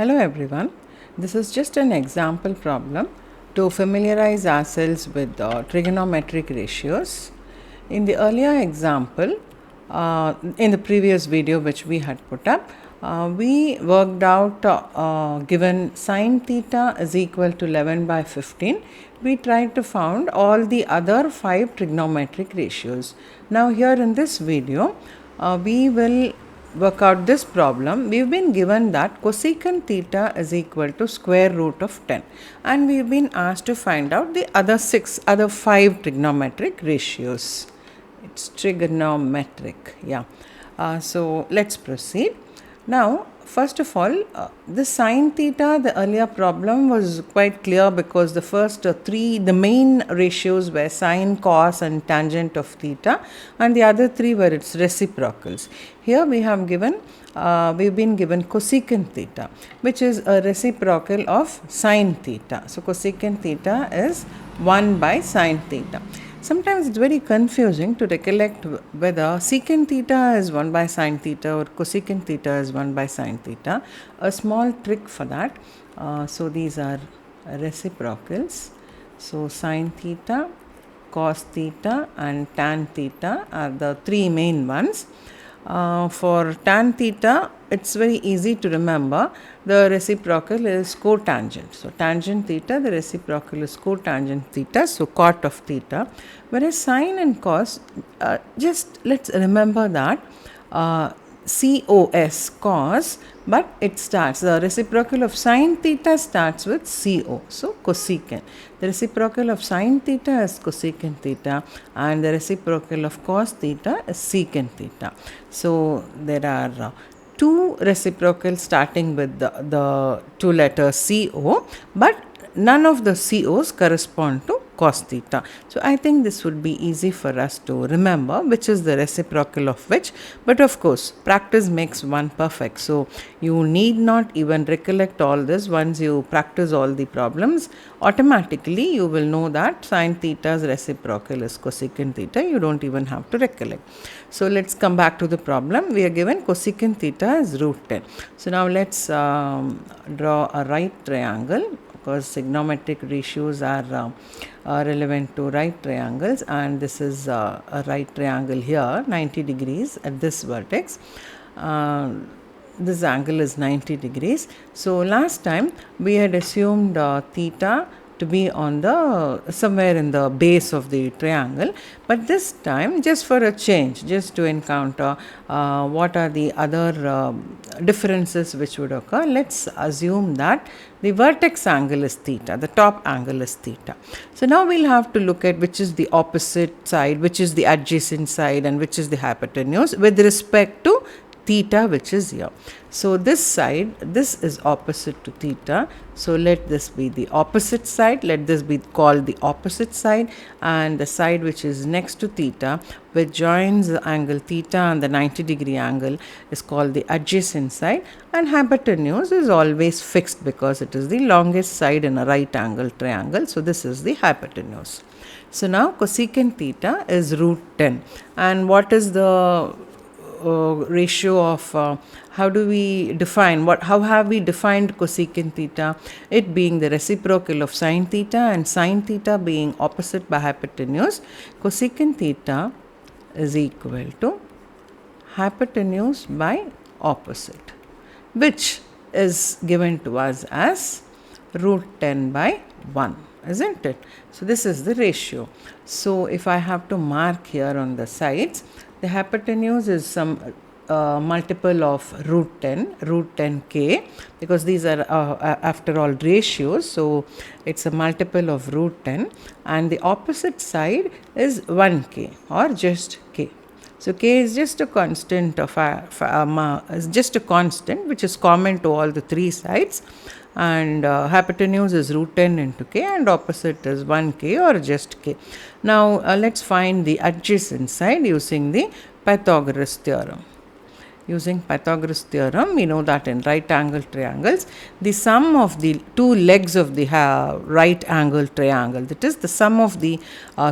Hello everyone, this is just an example problem to familiarize ourselves with trigonometric ratios. In the earlier example, in the previous video which we had put up, we worked out given sine theta is equal to 11 by 15, we tried to find all the other 5 trigonometric ratios. Now here in this video, we will work out this problem. We've been given that cosecant theta is equal to square root of 10 and we've been asked to find out the other 5 trigonometric ratios. It's trigonometric, yeah. So let's proceed. Now first of all, the sine theta, the earlier problem was quite clear because the first the main ratios were sine, cos and tangent of theta, and the other 3 were its reciprocals. Here we have we've been given cosecant theta, which is a reciprocal of sine theta. So cosecant theta is 1 by sine theta. Sometimes it's very confusing to recollect whether secant theta is 1 by sine theta or cosecant theta is 1 by sine theta. A small trick for that. So these are reciprocals. So sine theta, cos theta and tan theta are the 3 main ones. For tan theta, it's very easy to remember. The reciprocal is cotangent. So tangent theta, the reciprocal is cotangent theta, so cot of theta. Whereas sine and cos, just let's remember that COS, cos, but it starts, the reciprocal of sine theta starts with CO, so cosecant. The reciprocal of sine theta is cosecant theta and the reciprocal of cos theta is secant theta. So there are 2 reciprocals starting with the 2 letters CO, but none of the COs correspond to cos theta. So I think this would be easy for us to remember which is the reciprocal of which, but of course practice makes one perfect. So you need not even recollect all this. Once you practice all the problems, automatically you will know that sine theta's reciprocal is cosecant theta. You don't even have to recollect. So let's come back to the problem. We are given cosecant theta is root 10. So now let's draw a right triangle, because trigonometric ratios are relevant to right triangles, and this is a right triangle here, 90 degrees at this vertex. This angle is 90 degrees. So last time we had assumed theta to be on the somewhere in the base of the triangle, but this time, just for a change, just to encounter what are the other differences which would occur, let's assume that the vertex angle is theta, the top angle is theta. So now we'll have to look at which is the opposite side, which is the adjacent side and which is the hypotenuse with respect to theta, which is here. So this side, this is opposite to theta, so let this be the opposite side, let this be called the opposite side, and the side which is next to theta, which joins the angle theta and the 90 degree angle, is called the adjacent side, and hypotenuse is always fixed because it is the longest side in a right angle triangle, so this is the hypotenuse. So now cosecant theta is root 10, and what is the ratio of how do we define how have we defined cosecant theta? It being the reciprocal of sine theta and sine theta being opposite by hypotenuse. Cosecant theta is equal to hypotenuse by opposite, which is given to us as root 10 by 1, isn't it? So this is the ratio. So if I have to mark here on the sides, the hypotenuse is some multiple of root 10k, because these are after all ratios, so it's a multiple of root 10, and the opposite side is 1k or just k. So k is just a constant of is just a constant which is common to all the 3 sides, and hypotenuse is root 10 into k and opposite is 1k or just k. Now let's find the adjacent side using the Pythagoras theorem. Using Pythagoras theorem, we know that in right angle triangles, the sum of the 2 legs of the right angle triangle, that is the sum of the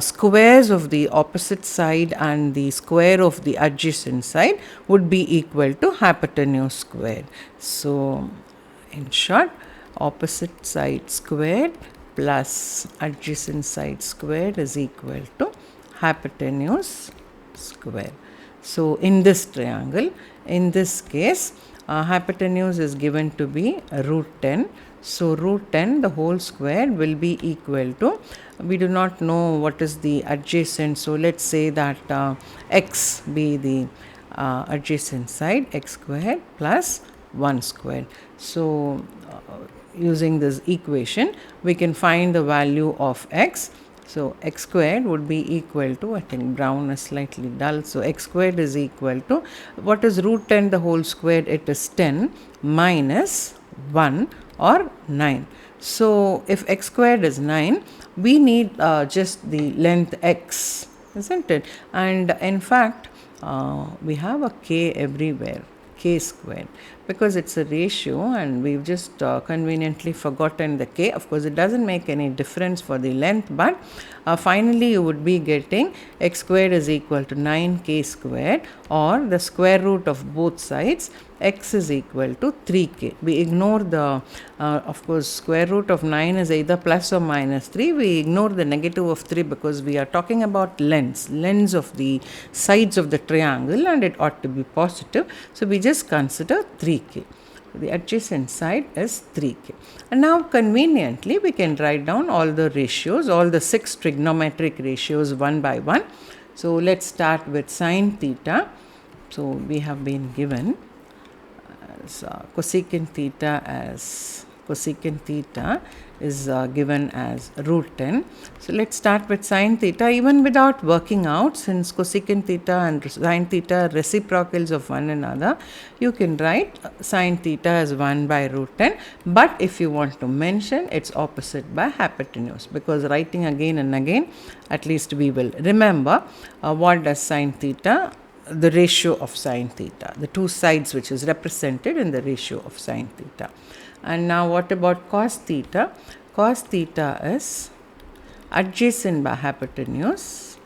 squares of the opposite side and the square of the adjacent side, would be equal to hypotenuse squared. So In short, opposite side squared plus adjacent side squared is equal to hypotenuse square. So, in this triangle, in this case, hypotenuse is given to be root 10. So, root 10 the whole square will be equal to, we do not know what is the adjacent. So, let us say that x be the adjacent side, x squared plus 1 squared. So, using this equation we can find the value of x. So, x squared would be equal to, I think brown is slightly dull. So, x squared is equal to, what is root 10 the whole square? It is 10 minus 1 or 9. So, if x squared is 9, we need just the length x, isn't it? And in fact, we have a k everywhere, k squared, because it's a ratio and we've just conveniently forgotten the k. Of course, it doesn't make any difference for the length, but finally you would be getting x squared is equal to 9k squared, or the square root of both sides, x is equal to 3k. We ignore the, of course, square root of 9 is either plus or minus 3. We ignore the negative of 3 because we are talking about lengths of the sides of the triangle, and it ought to be positive. So, we just consider 3k. The adjacent side is 3k. And now conveniently we can write down all the ratios, all the 6 trigonometric ratios one by one. So, let us start with sine theta. So, we have been given cosecant theta is given as root 10. So, let us start with sine theta, even without working out, since cosecant theta and sine theta are reciprocals of one another. You can write sine theta as 1 by root 10, but if you want to mention, it's opposite by hypotenuse, because writing again and again, at least we will remember what does sine theta, the ratio of sine theta, the two sides which is represented in the ratio of sine theta. And now what about cos theta? Cos theta is adjacent by hypotenuse.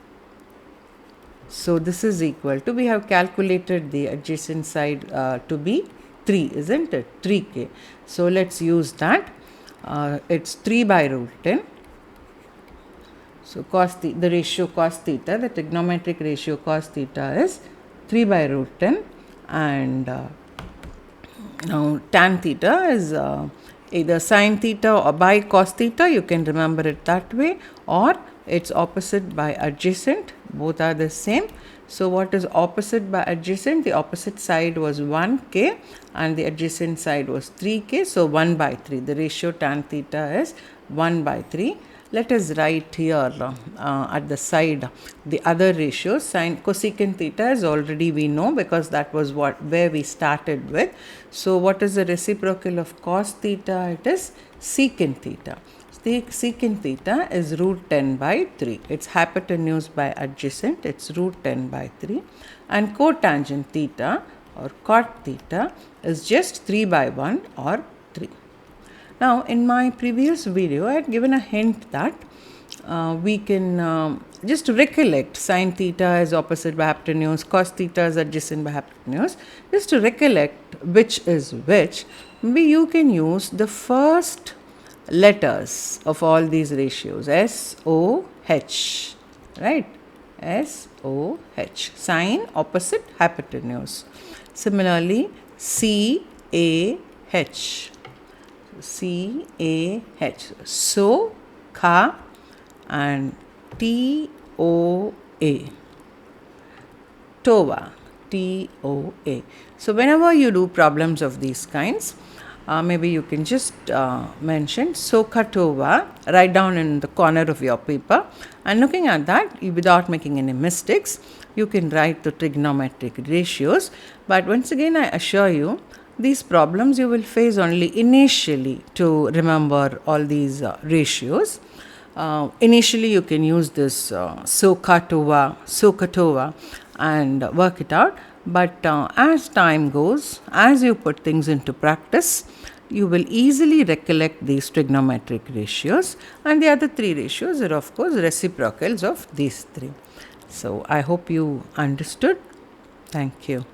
So, this is equal to, we have calculated the adjacent side to be 3, isn't it? 3k. So, let us use that. It's 3 by root 10. So, the ratio cos theta, the trigonometric ratio cos theta is 3 by root 10, and now tan theta is either sine theta or by cos theta, you can remember it that way, or it's opposite by adjacent, both are the same. So, what is opposite by adjacent? The opposite side was 1k and the adjacent side was 3k. So, 1 by 3, the ratio tan theta is 1 by 3. Let us write here at the side the other ratios. Sin cosecant theta is already we know, because that was where we started with. So, what is the reciprocal of cos theta? It is secant theta. The secant theta is root 10 by 3. It's hypotenuse by adjacent. It's root 10 by 3. And cotangent theta or cot theta is just 3 by 1 or 3. Now, in my previous video, I had given a hint that we can just recollect sine theta is opposite by hypotenuse, cos theta is adjacent by hypotenuse. Just to recollect which is which, maybe you can use the first letters of all these ratios, SOH, right? SOH, sine opposite hypotenuse. Similarly, CAH. CAH, so, ka, and TOA, TOA, TOA. So, whenever you do problems of these kinds, maybe you can just mention SOHCAHTOA, write down in the corner of your paper, and looking at that, without making any mistakes, you can write the trigonometric ratios. But once again, I assure you, these problems you will face only initially to remember all these ratios. Initially, you can use this SOHCAHTOA and work it out. But as time goes, as you put things into practice, you will easily recollect these trigonometric ratios, and the other three ratios are of course reciprocals of these three. So, I hope you understood. Thank you.